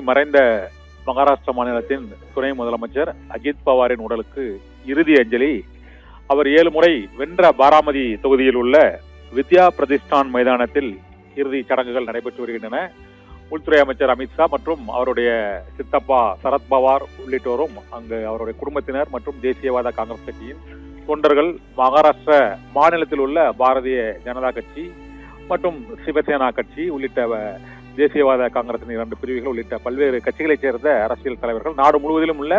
மறைந்த மகாராஷ்டிரா மாநிலத்தின் துணை முதலமைச்சர் அஜித் பவாரின் உடலுக்கு இறுதி அஞ்சலி. அவர் 7 முறை வென்ற பாராமதி தொகுதியில் உள்ள வித்யா பிரதிஷ்டான் மைதானத்தில் இறுதி சடங்குகள் நடைபெற்று வருகின்றன. உள்துறை அமைச்சர் அமித்ஷா மற்றும் அவருடைய சித்தப்பா சரத்பவார் உள்ளிட்டோரும் அங்கு அவருடைய குடும்பத்தினர் மற்றும் தேசியவாத காங்கிரஸ் கட்சியின் தொண்டர்கள், மகாராஷ்டிர மாநிலத்தில் உள்ள பாரதிய ஜனதா கட்சி மற்றும் சிவசேனா கட்சி உள்ளிட்ட தேசியவாத காங்கிரசின் 2 பிரிவுகள் உள்ளிட்ட பல்வேறு கட்சிகளைச் சேர்ந்த அரசியல் தலைவர்கள், நாடு முழுவதிலும் உள்ள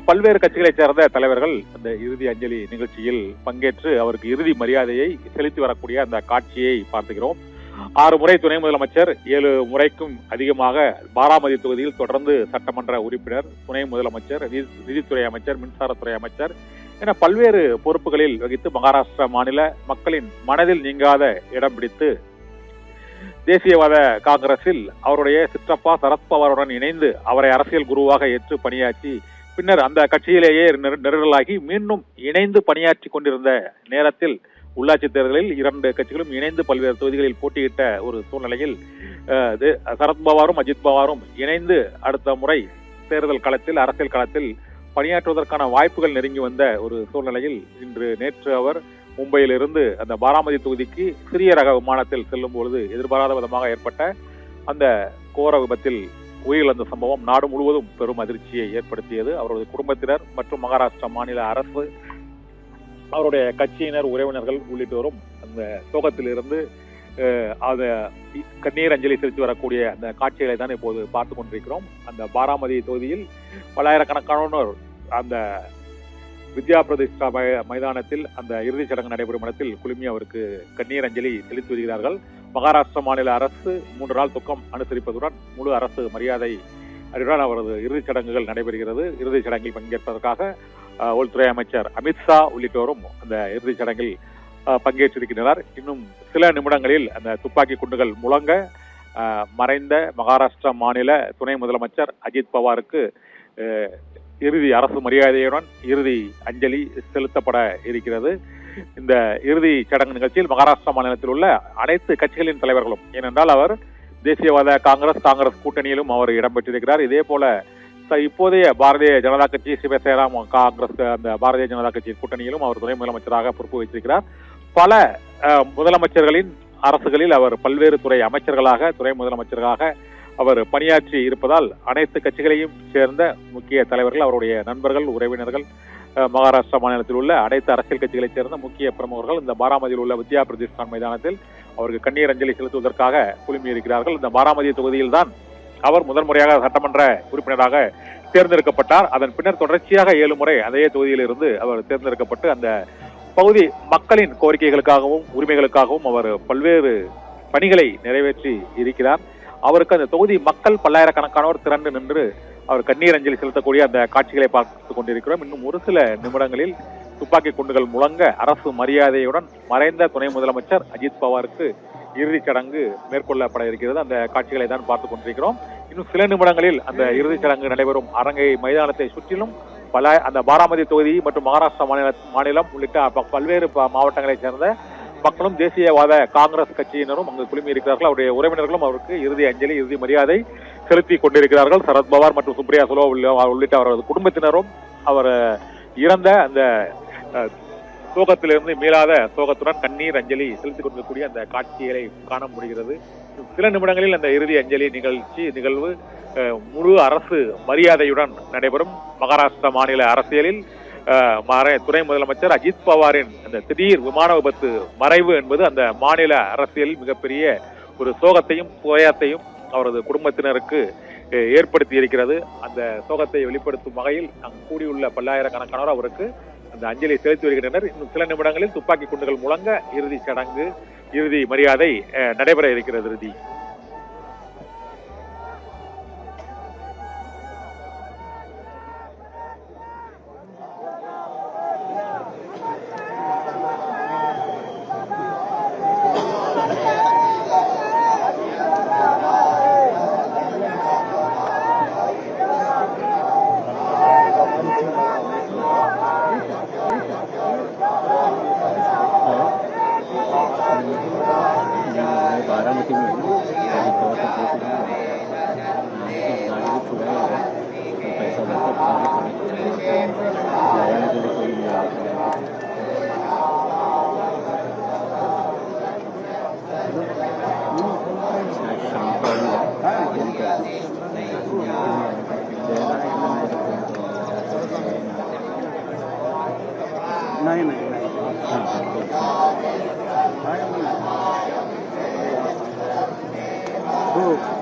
பல்வேறு கட்சிகளைச் சேர்ந்த தலைவர்கள் அந்த இறுதி அஞ்சலி நிகழ்ச்சியில் பங்கேற்று அவருக்கு இறுதி மரியாதையை செலுத்தி வரக்கூடிய அந்த காட்சியை பார்த்துகிறோம். 6 முறை துணை முதலமைச்சர், 7 முறைக்கும் அதிகமாக பாராமதி தொகுதியில் தொடர்ந்து சட்டமன்ற உறுப்பினர், துணை முதலமைச்சர், நிதித்துறை அமைச்சர், மின்சாரத்துறை அமைச்சர் என பல்வேறு பொறுப்புகளில் வகித்து மகாராஷ்டிரா மாநில மக்களின் மனதில் நீங்காத இடம் பிடித்து தேசியவாத காங்கிரஸில் அவருடைய சிற்றப்பா சரத்பவாருடன் இணைந்து அவரை அரசியல் குருவாக ஏற்று பணியாற்றி பின்னர் அந்த கட்சியிலேயே நெருடலாகி மீண்டும் இணைந்து பணியாற்றி கொண்டிருந்த நேரத்தில் உள்ளாட்சி தேர்தலில் 2 கட்சிகளும் இணைந்து பல்வேறு தொகுதிகளில் போட்டியிட்ட ஒரு சூழ்நிலையில் சரத்பவாரும் அஜித் பவாரும் இணைந்து அடுத்த முறை தேர்தல் களத்தில், அரசியல் களத்தில் பணியாற்றுவதற்கான வாய்ப்புகள் நெருங்கி வந்த ஒரு சூழ்நிலையில் நேற்று அவர் மும்பையிலிருந்து அந்த பாராமதி தொகுதிக்கு சிறிய ரக விமானத்தில் செல்லும் பொழுது எதிர்பாராத விதமாக ஏற்பட்ட அந்த கோர விபத்தில் உயிரிழந்த சம்பவம் நாடு முழுவதும் பெரும் அதிர்ச்சியை ஏற்படுத்தியது. அவரது குடும்பத்தினர் மற்றும் மகாராஷ்டிரா மாநில அரசு, அவருடைய கட்சியினர், உறவினர்கள் உள்ளிட்டோரும் அந்த சோகத்திலிருந்து அத கண்ணீர் அஞ்சலி செலுத்தி வரக்கூடிய அந்த காட்சிகளை தான் இப்போது பார்த்து கொண்டிருக்கிறோம். அந்த பாராமதி தொகுதியில் பல்லாயிரக்கணக்கானோர் அந்த வித்யா பிரதிஷ்டா மைதானத்தில் அந்த இறுதிச் சடங்கு நடைபெறும் இடத்தில் குழுமி அவருக்கு கண்ணீர் அஞ்சலி செலுத்தி வருகிறார்கள். மகாராஷ்டிரா மாநில அரசு 3 நாள் துக்கம் அனுசரிப்பதுடன் முழு அரசு மரியாதை அதுடன் அவரது இறுதிச் சடங்குகள் நடைபெறுகிறது. இறுதிச் சடங்கில் பங்கேற்பதற்காக உள்துறை அமைச்சர் அமித்ஷா உள்ளிட்டோரும் அந்த இறுதிச் சடங்கில் பங்கேற்றிருக்கின்றனர். இன்னும் சில நிமிடங்களில் அந்த துப்பாக்கி குண்டுகள் முழங்க மறைந்த மகாராஷ்டிரா மாநில துணை முதலமைச்சர் அஜித் பவாருக்கு இறுதி அரசு மரியாதையுடன் இறுதி அஞ்சலி செலுத்தப்பட இருக்கிறது. இந்த இறுதி சடங்கு நிகழ்ச்சியில் மகாராஷ்டிரா மாநிலத்தில் உள்ள அனைத்து கட்சிகளின் தலைவர்களும், ஏனென்றால் அவர் தேசியவாத காங்கிரஸ் கூட்டணியிலும் அவர் இடம்பெற்றிருக்கிறார். இதே போல இப்போதைய பாரதிய ஜனதா கட்சி, சிவசேனா காங்கிரஸ் அந்த பாரதிய ஜனதா கட்சியின் கூட்டணியிலும் அவர் துணை முதலமைச்சராக பொறுப்பு வைத்திருக்கிறார். பல முதலமைச்சர்களின் அரசுகளில் அவர் பல்வேறு துறை அமைச்சர்களாக, துணை முதலமைச்சர்களாக அவர் பணியாற்றி இருப்பதால் அனைத்து கட்சிகளையும் சேர்ந்த முக்கிய தலைவர்கள், அவருடைய நண்பர்கள், உறவினர்கள், மகாராஷ்டிரா மாநிலத்தில் உள்ள அனைத்து அரசியல் கட்சிகளைச் சேர்ந்த முக்கிய பிரமுகர்கள் இந்த பாராமதியில் உள்ள வித்யா பிரதிஷ்டான் மைதானத்தில் அவருக்கு கண்ணீர் அஞ்சலி செலுத்துவதற்காக குழுமி இருக்கிறார்கள். இந்த பாராமதி தொகுதியில் தான் அவர் முதல் முறையாக சட்டமன்ற உறுப்பினராக தேர்ந்தெடுக்கப்பட்டார். அதன் பின்னர் தொடர்ச்சியாக 7 முறை அதே தொகுதியில் இருந்து அவர் தேர்ந்தெடுக்கப்பட்டு அந்த பகுதி மக்களின் கோரிக்கைகளுக்காகவும் உரிமைகளுக்காகவும் அவர் பல்வேறு பணிகளை நிறைவேற்றி இருக்கிறார். அவருக்கு அந்த தொகுதி மக்கள் பல்லாயிரக்கணக்கானோர் திரண்டு நின்று அவர் கண்ணீர் அஞ்சலி செலுத்தக்கூடிய அந்த காட்சிகளை பார்த்துக் கொண்டிருக்கிறோம். இன்னும் ஒரு சில நிமிடங்களில் துப்பாக்கி குண்டுகள் முழங்க அரசு மரியாதையுடன் மறைந்த துணை முதலமைச்சர் அஜித் பவாருக்கு இறுதிச் சடங்கு மேற்கொள்ளப்பட இருக்கிறது. அந்த காட்சிகளை தான் பார்த்துக் கொண்டிருக்கிறோம். இன்னும் சில நிமிடங்களில் அந்த இறுதிச் சடங்கு நடைபெறும் அரங்கை மைதானத்தை சுற்றிலும் அந்த பாராமதி தொகுதி மற்றும் மகாராஷ்டிரா மாநிலம் உள்ளிட்ட பல்வேறு மாவட்டங்களைச் சேர்ந்த மக்களும் தேசியவாத காங்கிரஸ் கட்சியினரும் அங்கு குழுமி இருக்கிறார்கள். அவருடைய உறவினர்களும் அவருக்கு இறுதி அஞ்சலி, இறுதி மரியாதை செலுத்தி கொண்டிருக்கிறார்கள். சரத்பவார் மற்றும் சுப்ரியா சுலே உள்ளிட்ட அவரது குடும்பத்தினரும் அவர் இறந்த அந்த சோகத்திலிருந்து மீளாத சோகத்துடன் கண்ணீர் அஞ்சலி செலுத்திக் கொண்டிருக்கக்கூடிய அந்த காட்சிகளை காண முடிகிறது. சில நிமிடங்களில் அந்த இறுதி அஞ்சலி நிகழ்வு முழு அரசு மரியாதையுடன் நடைபெறும். மகாராஷ்டிரா மாநில அரசியலில் துணை முதலமைச்சர் அஜித் பவாரின் அந்த திடீர் விமான விபத்து மறைவு என்பது அந்த மாநில அரசியலில் மிகப்பெரிய ஒரு சோகத்தையும் துயரத்தையும் அவரது குடும்பத்தினருக்கு ஏற்படுத்தி இருக்கிறது. அந்த சோகத்தை வெளிப்படுத்தும் வகையில் அங்கு கூடியுள்ள பல்லாயிரக்கணக்கானோர் அவருக்கு அந்த அஞ்சலி செலுத்தி வருகின்றனர். இன்னும் சில நிமிடங்களில் துப்பாக்கி குண்டுகள் முழங்க இறுதி சடங்கு, இறுதி மரியாதை நடைபெற இருக்கிறது. बारामती में पैसा नहीं नहीं नहीं